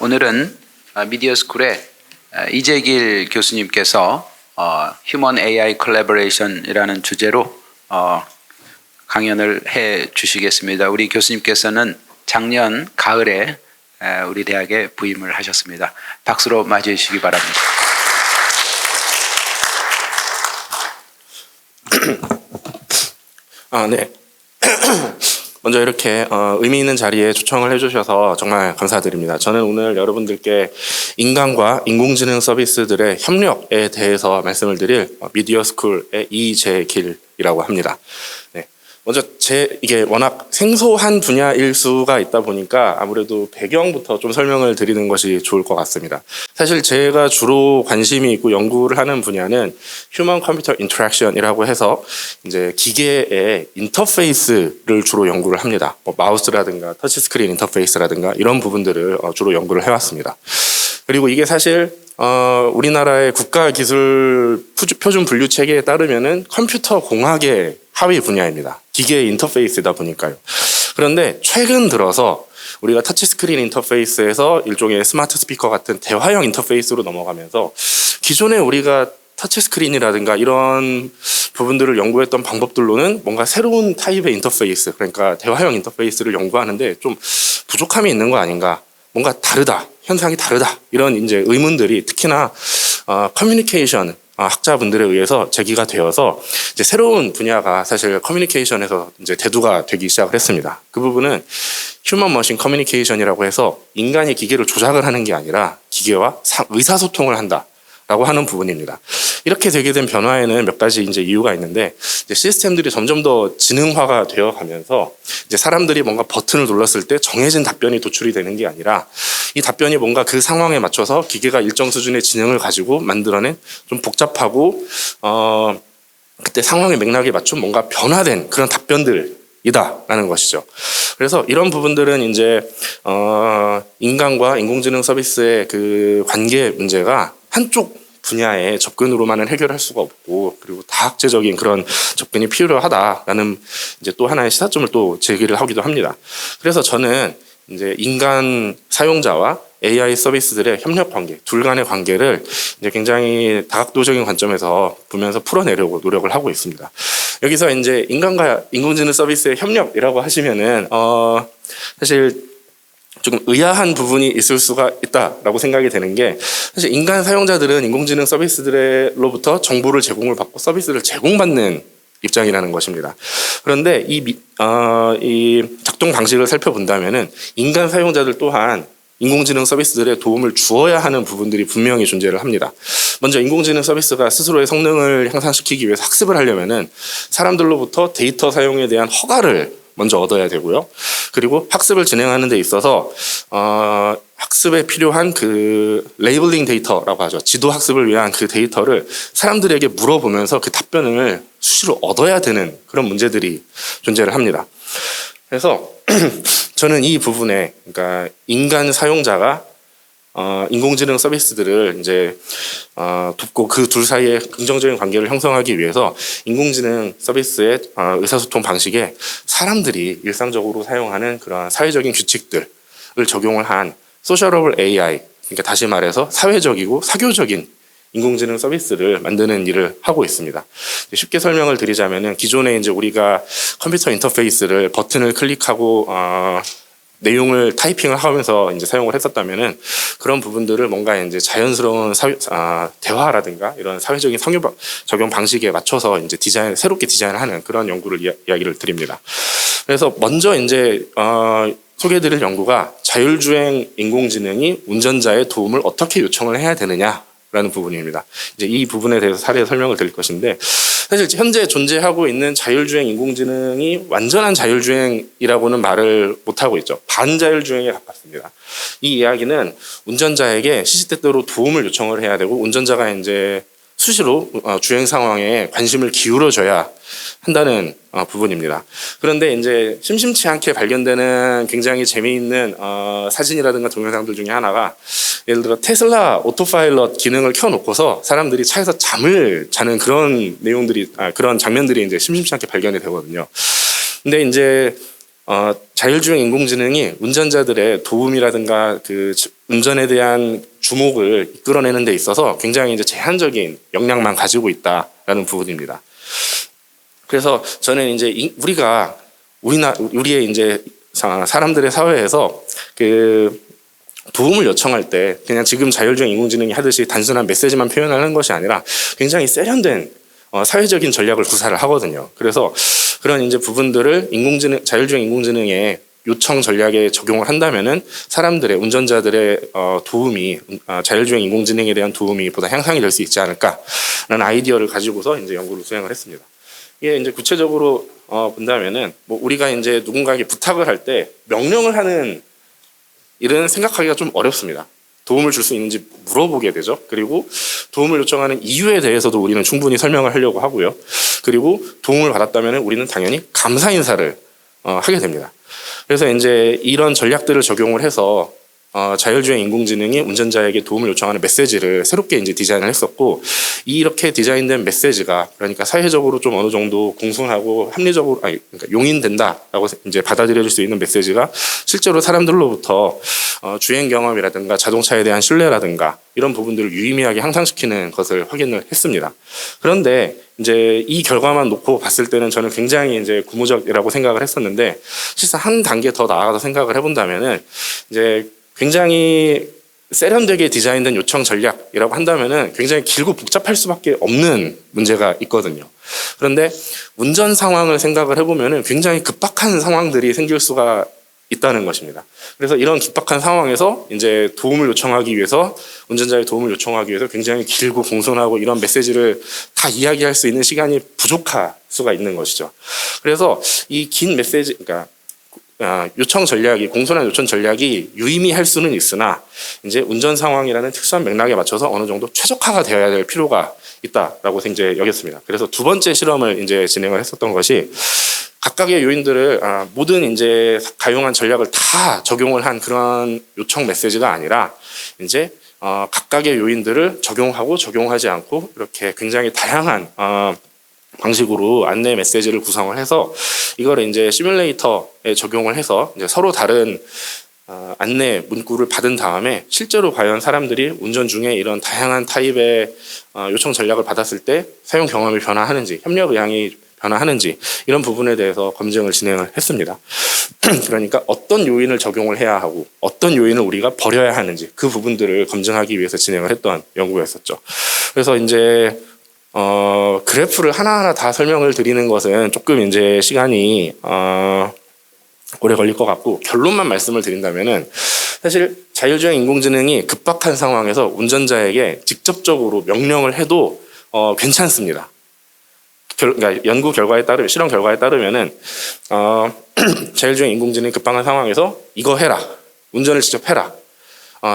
오늘은 미디어스쿨의 이재길 교수님께서 휴먼 AI 콜래보레이션이라는 주제로 강연을 해 주시겠습니다. 우리 교수님께서는 작년 가을에 우리 대학에 부임을 하셨습니다. 박수로 맞이해 주시기 바랍니다. 네. 먼저 이렇게 의미 있는 자리에 초청을 해주셔서 정말 감사드립니다. 저는 오늘 여러분들께 인간과 인공지능 서비스들의 협력에 대해서 말씀을 드릴 미디어스쿨의 이재길이라고 합니다. 네. 먼저 이게 워낙 생소한 분야일 수가 있다 보니까 아무래도 배경부터 좀 설명을 드리는 것이 좋을 것 같습니다. 사실 제가 주로 관심이 있고 연구를 하는 분야는 휴먼 컴퓨터 인터랙션이라고 해서 이제 기계의 인터페이스를 주로 연구를 합니다. 마우스라든가 터치스크린 인터페이스라든가 이런 부분들을 주로 연구를 해왔습니다. 그리고 이게 사실 우리나라의 국가기술 표준 분류 체계에 따르면은 컴퓨터 공학의 하위 분야입니다. 기계의 인터페이스다 보니까요. 그런데 최근 들어서 우리가 터치스크린 인터페이스에서 일종의 스마트 스피커 같은 대화형 인터페이스로 넘어가면서 기존에 우리가 터치스크린이라든가 이런 부분들을 연구했던 방법들로는 뭔가 새로운 타입의 인터페이스, 그러니까 대화형 인터페이스를 연구하는데 좀 부족함이 있는 거 아닌가, 뭔가 다르다, 현상이 다르다, 이런 이제 의문들이 특히나 커뮤니케이션 학자분들에 의해서 제기가 되어서 이제 새로운 분야가 사실 커뮤니케이션에서 이제 대두가 되기 시작을 했습니다. 그 부분은 휴먼 머신 커뮤니케이션이라고 해서 인간이 기계를 조작을 하는 게 아니라 기계와 의사소통을 한다라고 하는 부분입니다. 이렇게 되게 된 변화에는 몇 가지 이제 이유가 있는데, 이제 시스템들이 점점 더 지능화가 되어 가면서 이제 사람들이 뭔가 버튼을 눌렀을 때 정해진 답변이 도출이 되는 게 아니라 이 답변이 뭔가 그 상황에 맞춰서 기계가 일정 수준의 지능을 가지고 만들어낸 좀 복잡하고 그때 상황의 맥락에 맞춘 뭔가 변화된 그런 답변들이다라는 것이죠. 그래서 이런 부분들은 이제 인간과 인공지능 서비스의 그 관계 문제가 한쪽 분야의 접근으로만은 해결할 수가 없고, 그리고 다학제적인 그런 접근이 필요하다라는 이제 또 하나의 시사점을 또 제기를 하기도 합니다. 그래서 저는 이제 인간 사용자와 AI 서비스들의 협력 관계, 둘 간의 관계를 이제 굉장히 다각도적인 관점에서 보면서 풀어내려고 노력을 하고 있습니다. 여기서 이제 인간과 인공지능 서비스의 협력이라고 하시면은 사실 조금 의아한 부분이 있을 수가 있다라고 생각이 되는 게, 사실 인간 사용자들은 인공지능 서비스들로부터 정보를 제공을 받고 서비스를 제공받는 입장이라는 것입니다. 그런데 이 작동 방식을 살펴본다면은 인간 사용자들 또한 인공지능 서비스들의 도움을 주어야 하는 부분들이 분명히 존재를 합니다. 먼저 인공지능 서비스가 스스로의 성능을 향상시키기 위해서 학습을 하려면은 사람들로부터 데이터 사용에 대한 허가를 먼저 얻어야 되고요. 그리고 학습을 진행하는 데 있어서 학습에 필요한 그 레이블링 데이터라고 하죠. 지도 학습을 위한 그 데이터를 사람들에게 물어보면서 그 답변을 수시로 얻어야 되는 그런 문제들이 존재를 합니다. 그래서 저는 이 부분에, 그러니까 인간 사용자가 인공지능 서비스들을 이제 돕고 그 둘 사이에 긍정적인 관계를 형성하기 위해서 인공지능 서비스의 의사소통 방식에 사람들이 일상적으로 사용하는 그런 사회적인 규칙들을 적용을 한 소셜러블 AI, 그러니까 다시 말해서 사회적이고 사교적인 인공지능 서비스를 만드는 일을 하고 있습니다. 쉽게 설명을 드리자면은 기존에 이제 우리가 컴퓨터 인터페이스를 버튼을 클릭하고 내용을 타이핑을 하면서 이제 사용을 했었다면은 그런 부분들을 뭔가 이제 자연스러운 대화라든가 이런 사회적인 적용 방식에 맞춰서 이제 새롭게 디자인을 하는 그런 연구를 이야기를 드립니다. 그래서 먼저 이제 소개해드릴 연구가 자율주행 인공지능이 운전자의 도움을 어떻게 요청을 해야 되느냐라는 부분입니다. 이제 이 부분에 대해서 사례 설명을 드릴 것인데, 사실 현재 존재하고 있는 자율주행 인공지능이 완전한 자율주행이라고는 말을 못하고 있죠. 반자율주행에 가깝습니다. 이 이야기는 운전자에게 시시때때로 도움을 요청을 해야 되고, 운전자가 이제 수시로 주행 상황에 관심을 기울여줘야 한다는 부분입니다. 그런데 이제 심심치 않게 발견되는 굉장히 재미있는 사진이라든가 동영상들 중에 하나가, 예를 들어 테슬라 오토파일럿 기능을 켜놓고서 사람들이 차에서 잠을 자는 그런 내용들이, 그런 장면들이 이제 심심치 않게 발견이 되거든요. 근데 이제 자율주행 인공지능이 운전자들의 도움이라든가 그 운전에 대한 주목을 이끌어내는 데 있어서 굉장히 이제 제한적인 역량만 가지고 있다라는 부분입니다. 그래서 저는 이제 우리의 이제 사람들의 사회에서 그 도움을 요청할 때 그냥 지금 자율주행 인공지능이 하듯이 단순한 메시지만 표현하는 것이 아니라 굉장히 세련된 사회적인 전략을 구사를 하거든요. 그래서 그런 이제 부분들을 자율주행 인공지능의 요청 전략에 적용을 한다면은 사람들의 운전자들의 도움이 자율주행 인공지능에 대한 도움이 보다 향상이 될 수 있지 않을까라는 아이디어를 가지고서 이제 연구를 수행을 했습니다. 이게 이제 구체적으로 본다면은 뭐 우리가 이제 누군가에게 부탁을 할 때 명령을 하는 일은 생각하기가 좀 어렵습니다. 도움을 줄 수 있는지 물어보게 되죠. 그리고 도움을 요청하는 이유에 대해서도 우리는 충분히 설명을 하려고 하고요. 그리고 도움을 받았다면 우리는 당연히 감사 인사를 하게 됩니다. 그래서 이제 이런 전략들을 적용을 해서 자율주행 인공지능이 운전자에게 도움을 요청하는 메시지를 새롭게 이제 디자인을 했었고, 이렇게 디자인된 메시지가 그러니까 사회적으로 좀 어느 정도 공손하고 합리적으로 그러니까 용인된다라고 이제 받아들여질 수 있는 메시지가 실제로 사람들로부터 주행 경험이라든가 자동차에 대한 신뢰라든가 이런 부분들을 유의미하게 향상시키는 것을 확인을 했습니다. 그런데 이제 이 결과만 놓고 봤을 때는 저는 굉장히 이제 고무적이라고 생각을 했었는데, 실상 한 단계 더 나아가서 생각을 해본다면은 이제 굉장히 세련되게 디자인된 요청 전략이라고 한다면은 굉장히 길고 복잡할 수밖에 없는 문제가 있거든요. 그런데 운전 상황을 생각을 해보면은 굉장히 급박한 상황들이 생길 수가 있다는 것입니다. 그래서 이런 급박한 상황에서 이제 도움을 요청하기 위해서, 운전자의 도움을 요청하기 위해서 굉장히 길고 공손하고 이런 메시지를 다 이야기할 수 있는 시간이 부족할 수가 있는 것이죠. 그래서 이 긴 메시지, 그러니까 요청 전략이, 공손한 요청 전략이 유의미할 수는 있으나 이제 운전 상황이라는 특수한 맥락에 맞춰서 어느 정도 최적화가 되어야 될 필요가 있다라고 이제 여겼습니다. 그래서 두 번째 실험을 이제 진행을 했었던 것이, 각각의 요인들을 모든 이제 가용한 전략을 다 적용을 한 그런 요청 메시지가 아니라 이제 각각의 요인들을 적용하고 적용하지 않고 이렇게 굉장히 다양한 방식으로 안내 메시지를 구성을 해서 이거를 이제 시뮬레이터에 적용을 해서 이제 서로 다른 안내 문구를 받은 다음에 실제로 과연 사람들이 운전 중에 이런 다양한 타입의 요청 전략을 받았을 때 사용 경험이 변화하는지, 협력 의향이 변화하는지 이런 부분에 대해서 검증을 진행을 했습니다. 그러니까 어떤 요인을 적용을 해야 하고 어떤 요인을 우리가 버려야 하는지 그 부분들을 검증하기 위해서 진행을 했던 연구였었죠. 그래서 이제 그래프를 하나하나 다 설명을 드리는 것은 조금 이제 시간이 오래 걸릴 것 같고, 결론만 말씀을 드린다면은 사실 자율주행 인공지능이 급박한 상황에서 운전자에게 직접적으로 명령을 해도 괜찮습니다. 그러니까 연구 결과에 따르면, 실험 결과에 따르면은 자율주행 인공지능이 급박한 상황에서 이거 해라, 운전을 직접 해라,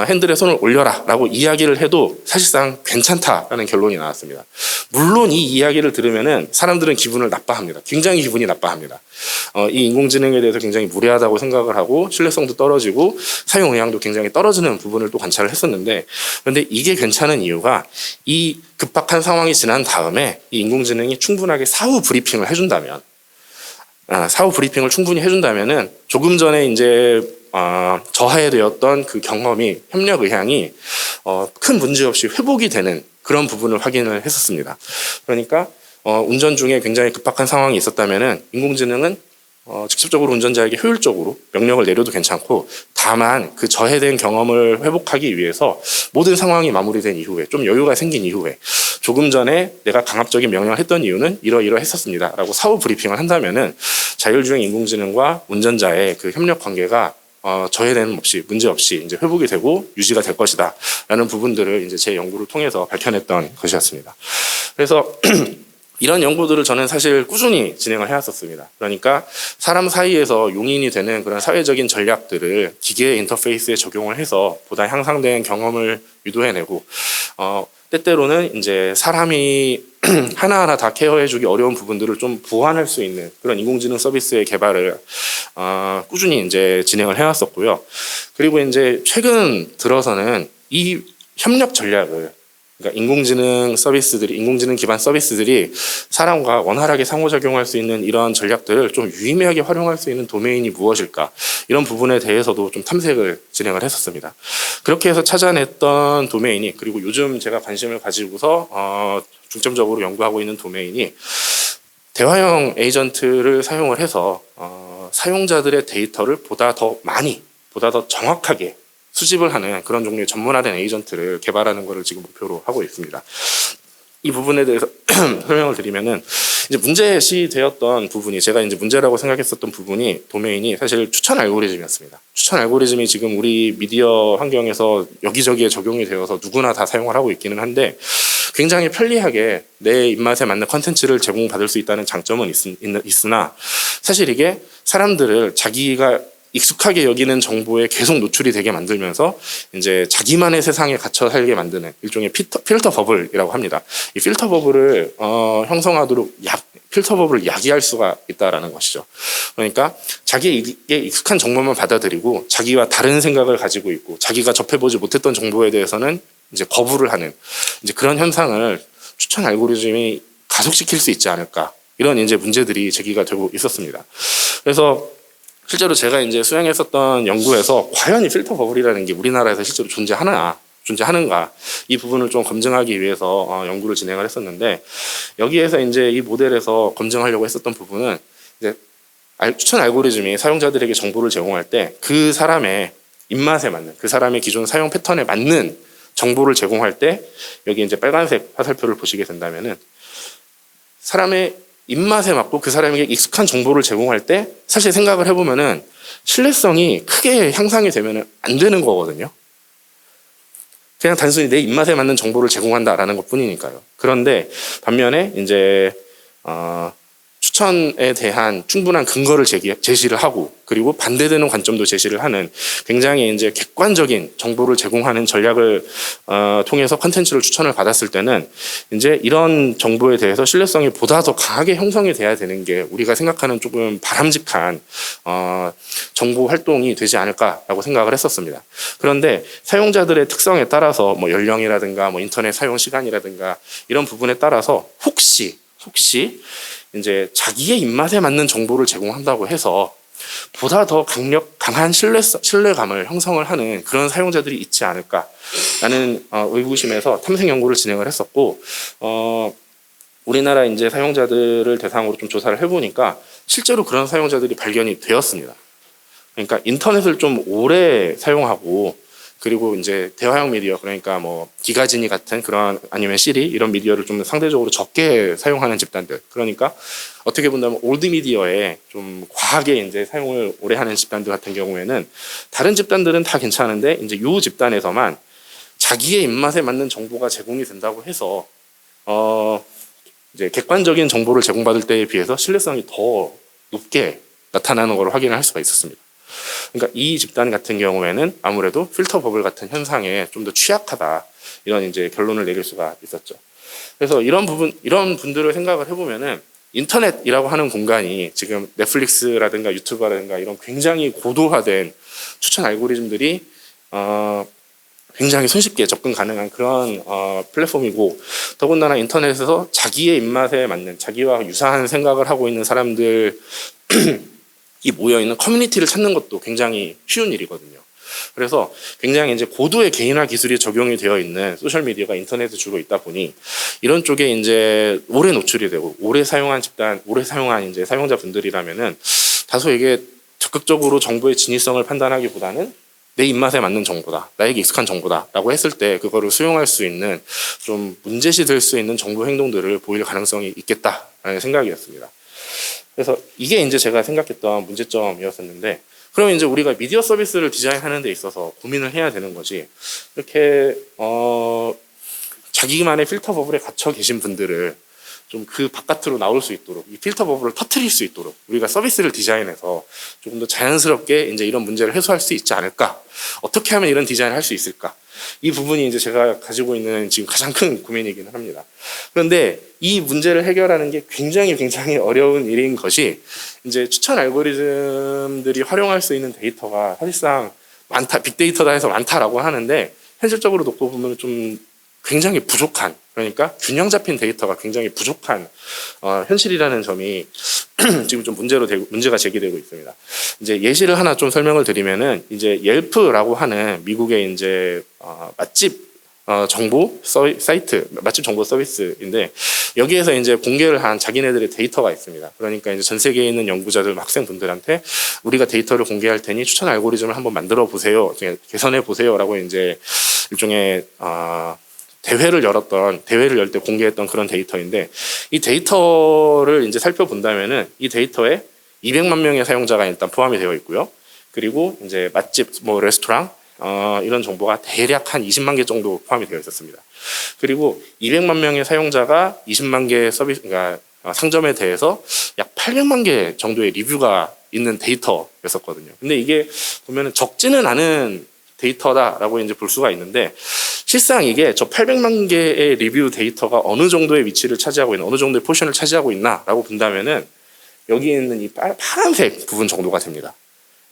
핸들에 손을 올려라 라고 이야기를 해도 사실상 괜찮다라는 결론이 나왔습니다. 물론 이 이야기를 들으면은 사람들은 기분을 나빠합니다. 굉장히 기분이 나빠합니다. 이 인공지능에 대해서 굉장히 무례하다고 생각을 하고 신뢰성도 떨어지고 사용 의향도 굉장히 떨어지는 부분을 또 관찰을 했었는데, 그런데 이게 괜찮은 이유가 이 급박한 상황이 지난 다음에 이 인공지능이 충분하게 사후 브리핑을 해준다면, 사후 브리핑을 충분히 해준다면은 조금 전에 이제 저하되었던 그 경험이, 협력 의향이 큰 문제 없이 회복이 되는 그런 부분을 확인을 했었습니다. 그러니까 운전 중에 굉장히 급박한 상황이 있었다면은 인공지능은 직접적으로 운전자에게 효율적으로 명령을 내려도 괜찮고, 다만 그 저해된 경험을 회복하기 위해서 모든 상황이 마무리된 이후에, 좀 여유가 생긴 이후에, 조금 전에 내가 강압적인 명령을 했던 이유는 이러이러했었습니다 라고 사후 브리핑을 한다면은 자율주행 인공지능과 운전자의 그 협력 관계가 저해됨 없이, 문제 없이 이제 회복이 되고 유지가 될 것이다 라는 부분들을 이제 제 연구를 통해서 밝혀냈던 것이었습니다. 그래서 이런 연구들을 저는 사실 꾸준히 진행을 해왔었습니다. 그러니까 사람 사이에서 용인이 되는 그런 사회적인 전략들을 기계 인터페이스에 적용을 해서 보다 향상된 경험을 유도해내고, 때때로는 이제 사람이 하나하나 다 케어해주기 어려운 부분들을 좀 보완할 수 있는 그런 인공지능 서비스의 개발을 꾸준히 이제 진행을 해왔었고요. 그리고 이제 최근 들어서는 이 협력 전략을, 그러니까 인공지능 서비스들이, 인공지능 기반 서비스들이 사람과 원활하게 상호작용할 수 있는 이런 전략들을 좀 유의미하게 활용할 수 있는 도메인이 무엇일까, 이런 부분에 대해서도 좀 탐색을 진행을 했었습니다. 그렇게 해서 찾아냈던 도메인이, 그리고 요즘 제가 관심을 가지고서 중점적으로 연구하고 있는 도메인이 대화형 에이전트를 사용을 해서 사용자들의 데이터를 보다 더 많이, 보다 더 정확하게 수집을 하는 그런 종류의 전문화된 에이전트를 개발하는 것을 지금 목표로 하고 있습니다. 이 부분에 대해서 설명을 드리면은, 이제 문제시 되었던 부분이, 제가 이제 문제라고 생각했었던 부분이, 도메인이 사실 추천 알고리즘이었습니다. 추천 알고리즘이 지금 우리 미디어 환경에서 여기저기에 적용이 되어서 누구나 다 사용을 하고 있기는 한데, 굉장히 편리하게 내 입맛에 맞는 컨텐츠를 제공받을 수 있다는 장점은 있으나, 사실 이게 사람들을 자기가 익숙하게 여기는 정보에 계속 노출이 되게 만들면서 이제 자기만의 세상에 갇혀 살게 만드는 일종의 필터 버블이라고 합니다. 이 필터 버블을 형성하도록 필터 버블을 야기할 수가 있다라는 것이죠. 그러니까 자기에게 익숙한 정보만 받아들이고 자기와 다른 생각을 가지고 있고 자기가 접해보지 못했던 정보에 대해서는 이제 거부를 하는, 이제 그런 현상을 추천 알고리즘이 가속시킬 수 있지 않을까, 이런 이제 문제들이 제기가 되고 있었습니다. 그래서 실제로 제가 이제 수행했었던 연구에서 과연 이 필터 버블이라는 게 우리나라에서 실제로 존재하는가, 이 부분을 좀 검증하기 위해서 연구를 진행을 했었는데, 여기에서 이제 이 모델에서 검증하려고 했었던 부분은, 이제 추천 알고리즘이 사용자들에게 정보를 제공할 때 그 사람의 입맛에 맞는, 그 사람의 기존 사용 패턴에 맞는 정보를 제공할 때, 여기 이제 빨간색 화살표를 보시게 된다면은 사람의 입맛에 맞고 그 사람에게 익숙한 정보를 제공할 때, 사실 생각을 해보면은 신뢰성이 크게 향상이 되면 안 되는 거거든요. 그냥 단순히 내 입맛에 맞는 정보를 제공한다라는 것 뿐이니까요. 그런데 반면에 이제 추천에 대한 충분한 근거를 제시를 하고, 그리고 반대되는 관점도 제시를 하는 굉장히 이제 객관적인 정보를 제공하는 전략을 통해서 컨텐츠를 추천을 받았을 때는, 이제 이런 정보에 대해서 신뢰성이 보다 더 강하게 형성이 돼야 되는 게 우리가 생각하는 조금 바람직한 정보 활동이 되지 않을까라고 생각을 했었습니다. 그런데 사용자들의 특성에 따라서 뭐 연령이라든가 뭐 인터넷 사용 시간이라든가 이런 부분에 따라서 혹시 이제 자기의 입맛에 맞는 정보를 제공한다고 해서 보다 더 강한 신뢰감을 형성을 하는 그런 사용자들이 있지 않을까라는 의구심에서 탐색 연구를 진행을 했었고, 우리나라 이제 사용자들을 대상으로 좀 조사를 해보니까 실제로 그런 사용자들이 발견이 되었습니다. 그러니까 인터넷을 좀 오래 사용하고, 그리고 이제 대화형 미디어, 그러니까 뭐 기가지니 같은 그런, 아니면 시리 이런 미디어를 좀 상대적으로 적게 사용하는 집단들, 그러니까 어떻게 본다면 올드 미디어에 좀 과하게 이제 사용을 오래 하는 집단들 같은 경우에는, 다른 집단들은 다 괜찮은데 이제 요 집단에서만 자기의 입맛에 맞는 정보가 제공이 된다고 해서 이제 객관적인 정보를 제공받을 때에 비해서 신뢰성이 더 높게 나타나는 걸 확인을 할 수가 있었습니다. 그러니까 이 집단 같은 경우에는 아무래도 필터 버블 같은 현상에 좀 더 취약하다, 이런 이제 결론을 내릴 수가 있었죠. 그래서 이런 분들을 생각을 해보면은, 인터넷이라고 하는 공간이 지금 넷플릭스라든가 유튜브라든가 이런 굉장히 고도화된 추천 알고리즘들이 굉장히 손쉽게 접근 가능한 그런 플랫폼이고, 더군다나 인터넷에서 자기의 입맛에 맞는, 자기와 유사한 생각을 하고 있는 사람들 이 모여있는 커뮤니티를 찾는 것도 굉장히 쉬운 일이거든요. 그래서 굉장히 이제 고도의 개인화 기술이 적용이 되어 있는 소셜 미디어가 인터넷에 주로 있다 보니, 이런 쪽에 이제 오래 노출이 되고 오래 사용한 이제 사용자분들이라면은 다소 이게 적극적으로 정보의 진위성을 판단하기보다는 내 입맛에 맞는 정보다, 나에게 익숙한 정보다라고 했을 때 그거를 수용할 수 있는, 좀 문제시 될 수 있는 정보 행동들을 보일 가능성이 있겠다라는 생각이었습니다. 그래서 이게 이제 제가 생각했던 문제점이었었는데, 그럼 이제 우리가 미디어 서비스를 디자인하는 데 있어서 고민을 해야 되는 거지, 이렇게 자기만의 필터 버블에 갇혀 계신 분들을 좀 그 바깥으로 나올 수 있도록, 이 필터 버블을 터트릴 수 있도록 우리가 서비스를 디자인해서 조금 더 자연스럽게 이제 이런 문제를 해소할 수 있지 않을까, 어떻게 하면 이런 디자인을 할 수 있을까, 이 부분이 이제 제가 가지고 있는 지금 가장 큰 고민이기는 합니다. 그런데 이 문제를 해결하는 게 굉장히 어려운 일인 것이, 이제 추천 알고리즘들이 활용할 수 있는 데이터가 사실상 많다, 빅데이터다 해서 많다라고 하는데, 현실적으로 놓고 보면 좀 굉장히 부족한, 그러니까 균형 잡힌 데이터가 굉장히 부족한 현실이라는 점이 지금 좀 문제가 제기되고 있습니다. 이제 예시를 하나 좀 설명을 드리면은 이제 옐프라고 하는 미국의 이제 맛집 정보 사이트, 맛집 정보 서비스인데 여기에서 이제 공개를 한 자기네들의 데이터가 있습니다. 그러니까 이제 전 세계에 있는 연구자들, 학생분들한테 우리가 데이터를 공개할 테니 추천 알고리즘을 한번 만들어 보세요, 개선해 보세요라고 이제 일종의 대회를 열 때 공개했던 그런 데이터인데 이 데이터를 이제 살펴본다면은 이 데이터에 200만 명의 사용자가 일단 포함이 되어 있고요. 그리고 이제 맛집, 뭐 레스토랑 이런 정보가 대략 한 20만 개 정도 포함이 되어 있었습니다. 그리고 200만 명의 사용자가 20만 개의 서비스, 그러니까 상점에 대해서 약 800만 개 정도의 리뷰가 있는 데이터였었거든요. 근데 이게 보면은 적지는 않은 데이터다라고 이제 볼 수가 있는데 실상 이게 저 800만 개의 리뷰 데이터가 어느 정도의 위치를 차지하고 있나, 어느 정도의 포션을 차지하고 있나라고 본다면은 여기에 있는 이 파란색 부분 정도가 됩니다.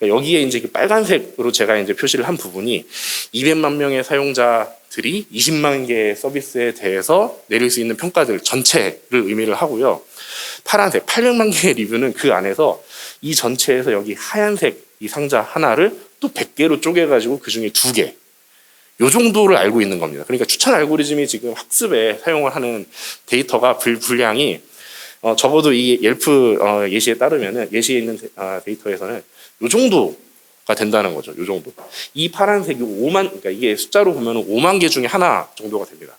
여기에 이제 빨간색으로 제가 이제 표시를 한 부분이 200만 명의 사용자들이 20만 개의 서비스에 대해서 내릴 수 있는 평가들 전체를 의미를 하고요. 파란색 800만 개의 리뷰는 그 안에서 이 전체에서 여기 하얀색 이 상자 하나를 또 100개로 쪼개가지고 그 중에 2개. 요 정도를 알고 있는 겁니다. 그러니까 추천 알고리즘이 지금 학습에 사용을 하는 데이터가 분량이 적어도 이 옐프 예시에 따르면은 예시에 있는 데이터에서는 요 정도가 된다는 거죠. 요 정도. 이 파란색이 5만, 그러니까 이게 숫자로 보면은 5만 개 중에 하나 정도가 됩니다.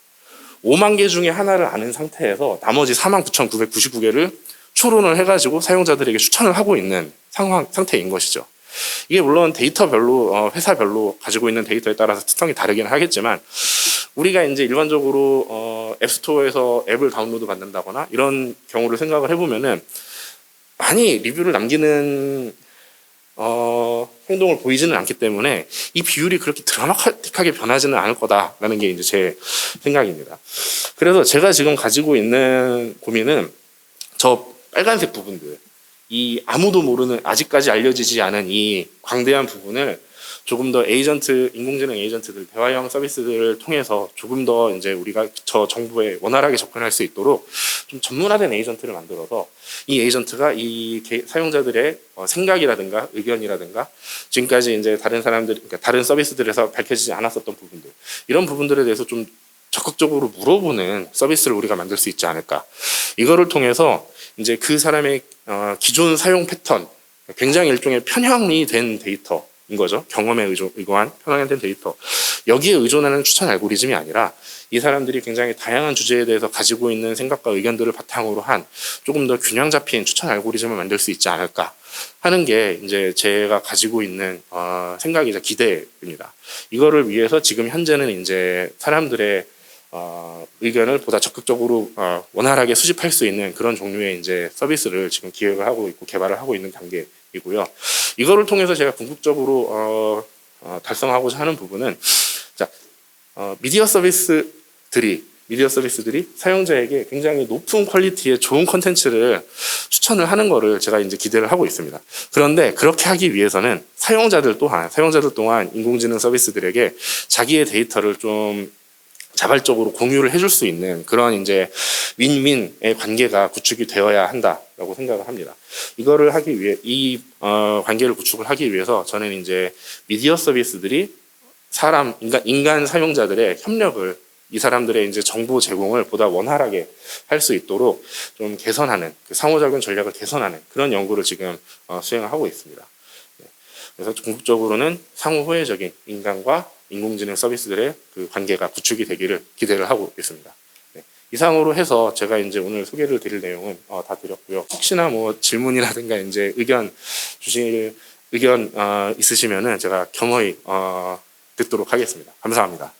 5만 개 중에 하나를 아는 상태에서 나머지 49,999개를 추론을 해가지고 사용자들에게 추천을 하고 있는 상태인 것이죠. 이게 물론 데이터별로 회사별로 가지고 있는 데이터에 따라서 특성이 다르긴 하겠지만 우리가 이제 일반적으로 앱스토어에서 앱을 다운로드 받는다거나 이런 경우를 생각을 해보면은 많이 리뷰를 남기는 행동을 보이지는 않기 때문에 이 비율이 그렇게 드라마틱하게 변하지는 않을 거다라는 게 이제 제 생각입니다. 그래서 제가 지금 가지고 있는 고민은 저 빨간색 부분들, 이 아무도 모르는, 아직까지 알려지지 않은 이 광대한 부분을 조금 더 인공지능 에이전트들, 대화형 서비스들을 통해서 조금 더 이제 우리가 저 정보에 원활하게 접근할 수 있도록 좀 전문화된 에이전트를 만들어서 이 에이전트가 이 사용자들의 생각이라든가 의견이라든가 지금까지 이제 그러니까 다른 서비스들에서 밝혀지지 않았었던 부분들, 이런 부분들에 대해서 좀 적극적으로 물어보는 서비스를 우리가 만들 수 있지 않을까. 이거를 통해서 이제 그 사람의 기존 사용 패턴, 굉장히 일종의 편향이 된 데이터인 거죠. 경험에 의거한 편향이 된 데이터. 여기에 의존하는 추천 알고리즘이 아니라 이 사람들이 굉장히 다양한 주제에 대해서 가지고 있는 생각과 의견들을 바탕으로 한 조금 더 균형 잡힌 추천 알고리즘을 만들 수 있지 않을까 하는 게 이제 제가 가지고 있는 생각이자 기대입니다. 이거를 위해서 지금 현재는 이제 사람들의 의견을 보다 적극적으로 원활하게 수집할 수 있는 그런 종류의 이제 서비스를 지금 기획을 하고 있고 개발을 하고 있는 단계이고요. 이거를 통해서 제가 궁극적으로 달성하고자 하는 부분은 미디어 서비스들이 사용자에게 굉장히 높은 퀄리티의 좋은 콘텐츠를 추천을 하는 거를 제가 이제 기대를 하고 있습니다. 그런데 그렇게 하기 위해서는 사용자들 또한 인공지능 서비스들에게 자기의 데이터를 좀 자발적으로 공유를 해줄 수 있는 그런 이제 윈윈의 관계가 구축이 되어야 한다라고 생각을 합니다. 이거를 하기 위해 이 관계를 구축을 하기 위해서 저는 이제 미디어 서비스들이 인간 사용자들의 협력을, 이 사람들의 이제 정보 제공을 보다 원활하게 할 수 있도록 좀 개선하는, 그 상호작용 전략을 개선하는 그런 연구를 지금 수행을 하고 있습니다. 그래서 궁극적으로는 상호 호혜적인 인간과 인공지능 서비스들의 그 관계가 구축이 되기를 기대를 하고 있습니다. 네. 이상으로 해서 제가 이제 오늘 소개를 드릴 내용은 다 드렸고요. 혹시나 뭐 질문이라든가 이제 의견 있으시면은 제가 겸허히 듣도록 하겠습니다. 감사합니다.